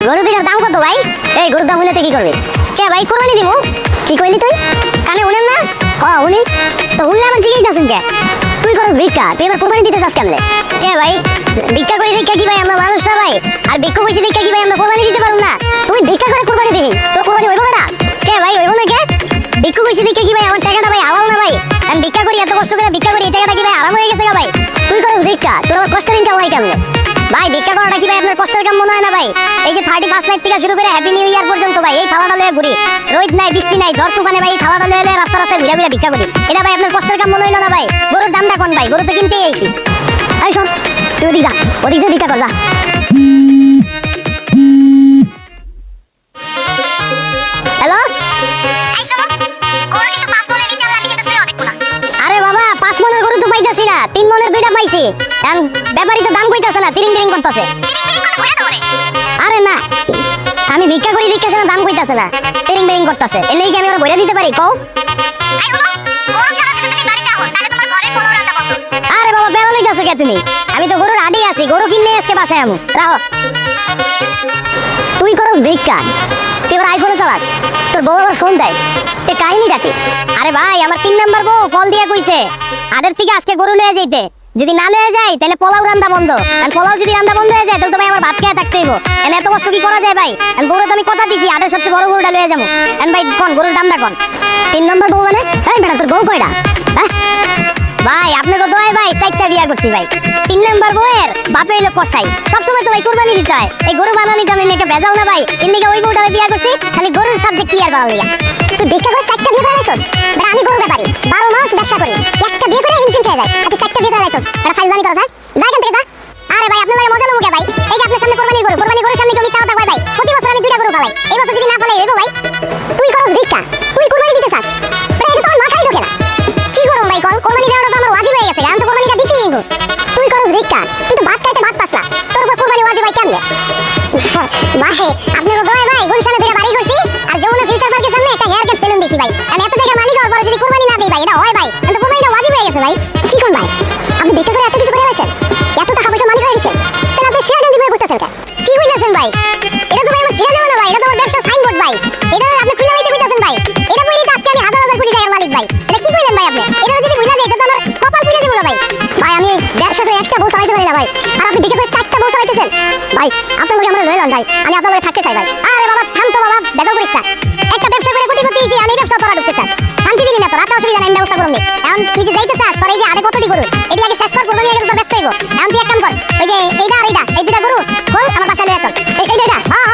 গরু দিনের দাম কত ভাই? এই গরুর দাম হলে তুই কি করবি? কে ভাই কোরবানি দিব? কি কইলি তুই? কানে উনেন না? উনি তো উনলে আমার জিজ্ঞেস আছেন কে? তুই করস ভিক্ষা, তুই এবার কোরবানি দিতে চাস কেমনে? কে ভাই ভিক্ষা করে দেখা কি ভাই আমরা মানুষ না ভাই? আর ভিক্ষা কইছি দেখা কি ভাই আমরা কোরবানি দিতে পারব না? তুই ভিক্ষা করে কোরবানি দিবি, তো কোরবানি হইব না? কে ভাই হইব না কে? ভিক্ষা কইছি দেখা কি ভাই আমার টাকাটা ভাই হালাল না ভাই? আমি ভিক্ষা করি, এত কষ্ট করে ভিক্ষা করি, এই টাকাটা কি ভাই আরাম হয়ে গেছে গা ভাই? তুই করস ভিক্ষা, তোর আবার কষ্টের ইনকাম হয় কেমনে? ভাই ভিক্ষা করাটা কি ভাই আপনার কষ্টের কাম মনে হয় না ভাই? এই যে 31 নাইট থেকে শুরু করে হ্যাপি নিউ ইয়ার পর্যন্ত ভাই এই থালাটা লয়ে ঘুরি, রোদ নাই বৃষ্টি নাই ঝড় তুফানে ভাই এই থালাটা লয়ে রাস্তা রাস্তায় ঘুরে ঘুরে ভিক্ষা করি, এটা ভাই আপনার কষ্টের কাম মনে হইলো না ভাই? গরুর দামটা কোন ভাই? গরু তো কিনতেই আইছি। এই শোন তুই ওদিক যা, ওদিক যা ভিক্ষা কর যা। হ্যালো আরে বাবা 5 মনের গরু তো পাইতাছি না, 3 মনের দুইটা পাইছি। এখন ব্যাপারী তো দাম কইতাছে না, তিরিং তিরিং করতেছে। আরে না আমি ভিক্ষা করি দেখতেছে না, দাম কইতাছে না, তিরিং বিরিং করতেছে। এর লাগি কি আমি ওরা বইরা দিতে পারি কও? আরে বাবা বেলা লইতাছো কে তুমি? আমি তো গরুর আড়ি আছি, গরু কিনে আজকে বাসায় আমু। রাখো তুই করস ভিক্ষা, তুই এবার আইফোনে চালাস, তোর বউ আবার ফোন দেয়, এ কাহিনীটা কি? আরে ভাই আমার 3 নাম্বার বউ কল দিয়ে কইছে আদের থেকে আজকে গরু লয়ে যাইতে, যদি না লয়ে যাই তাহলে পোলাও রান্না বন্ধ। আর পোলাও যদি রান্না বন্ধ হয়ে যায় তাহলে তো ভাই আমার ভাত খেয়ে থাকতে হইব। এনে এত কষ্ট কি করা যায় ভাই? আর গরু তো আমি কথা দিছি আদের সবচেয়ে বড় গরুটা লয়ে যাবো। এন ভাই কোন গরুর দামটা কোন? 3 নাম্বার বউ মানে? এই বেটা তোর বউ কয়টা? হ্যাঁ ভাই আপনাকে দোয়াই ভাই 4টা বিয়া করছি ভাই। 3 নাম্বার বউয়ের বাপে হইলো কসাই, সবসময় তো ভাই কুরবানি দিতে হয়। এই গরু বানানিটা আমি নাকি ভেজাল না ভাই? এমনিকে ওই বউটারে বিয়া করছি, খালি গরুর সাবজেক্ট ক্লিয়ার করার লিগা। তুই ভিক্ষা করে 4টা বিয়ে করে আইছস? বেটা আমি গরু ব্যাপারী, 12 মাস ব্যবসা করি, একটা বিয়ে করে হিমশিম খেয়ে যায়, আর তুই 4টা বিয়ে করে আইছস? বেটা ফাইজলামি করছ হ্যাঁ? যা এখান থেকে যা। আরে ভাই আপনার লাগে মজা লমু কে ভাই? এই যে আপনার সামনে কোরবানির গরুর সামনে কেউ মিথ্যা কথা কয় ভাই? প্রতি বছর আমি 2টা গরু পালাই, এই বছর যদি না পালাই হইব ভাই? তুই করস ভিক্ষা, তুই কুরবানি দিতে চাস? বেটা এটা তোর মাথায় ঢোকে না। কি করব ভাই কোন? কোরবানি দেওয়াটা তো আমার ওয়াজিব হয়ে গেছে, আমি তো কোরবানিটা দিতেই হইব। তুই করস ভিক্ষা, তুই তো ভাত খাইতে ভাত পাস না, তোর উপর কোরবানি ওয়াজিব হয় কেমনে? ভাই আপনার দোয়া ভাই গুলশানে 2টা বাড়ি করছি, আর যমুনা ফিউচার পার্কের সামনে একটা হেয়ার কাট সেলুন দিছি ভাই। আমি এত টাকা মালিক হওয়ার পরে যদি কোরবানি না দেই ভাই, এটা হয় ভাই? আমি তো কোরবানিটা ওয়াজিব হয়ে গেছে ভাই। কি কোন ভাই আপনি ভিক্ষা করে এত কিছু করে আছেন, এত টাকা পয়সা মালিক হয়ে গেছেন, তাহলে আপনি শেয়ার গেঞ্জি পরে করতেছেন কেন? কি কইতাছেন ভাই? এটা তো ভাই আমার ছেড়ে যাবে না ভাই, এটা তো আমার ব্যবসা সাইনবোর্ড ভাই, এটা আপনি খুলে লইতে কইতাছেন ভাই? এটা কইলে তো আজকে আমি হাজার হাজার কোটি টাকার মালিক ভাই। এটা কি কইলেন ভাই আপনি? এটা যদি ভুলে যাই এটা তো আমার কপাল পুড়ে যাবে ভাই। ভাই আমি ব্যবসা করে একটা বউ চালাতে পারি না ভাই, আর আপনি ভিক্ষা করে 4টা বউ চালাইতেছেন ভাই। আপনার লগে আমরা লইলাম ভাই, আমি আপনার লগে থাকতে চাই ভাই। আরে বাবা থাম তো বাবা, বেজাল করিস না। একটা ব্যবসা করে কোটিপতি হইছি, আমি ব্যবসা তোরা ঢুকতে চাস, শান্তি দিলি না তো? আচ্ছা অসুবিধা নাই, আমি ব্যবস্থা করব। এখন তুই যে যাইতে চাস, তোর এই যে আরে কতটি গরু, এটি আগে শেষ কর, কোরবানি আগে তো ব্যস্ত হইব।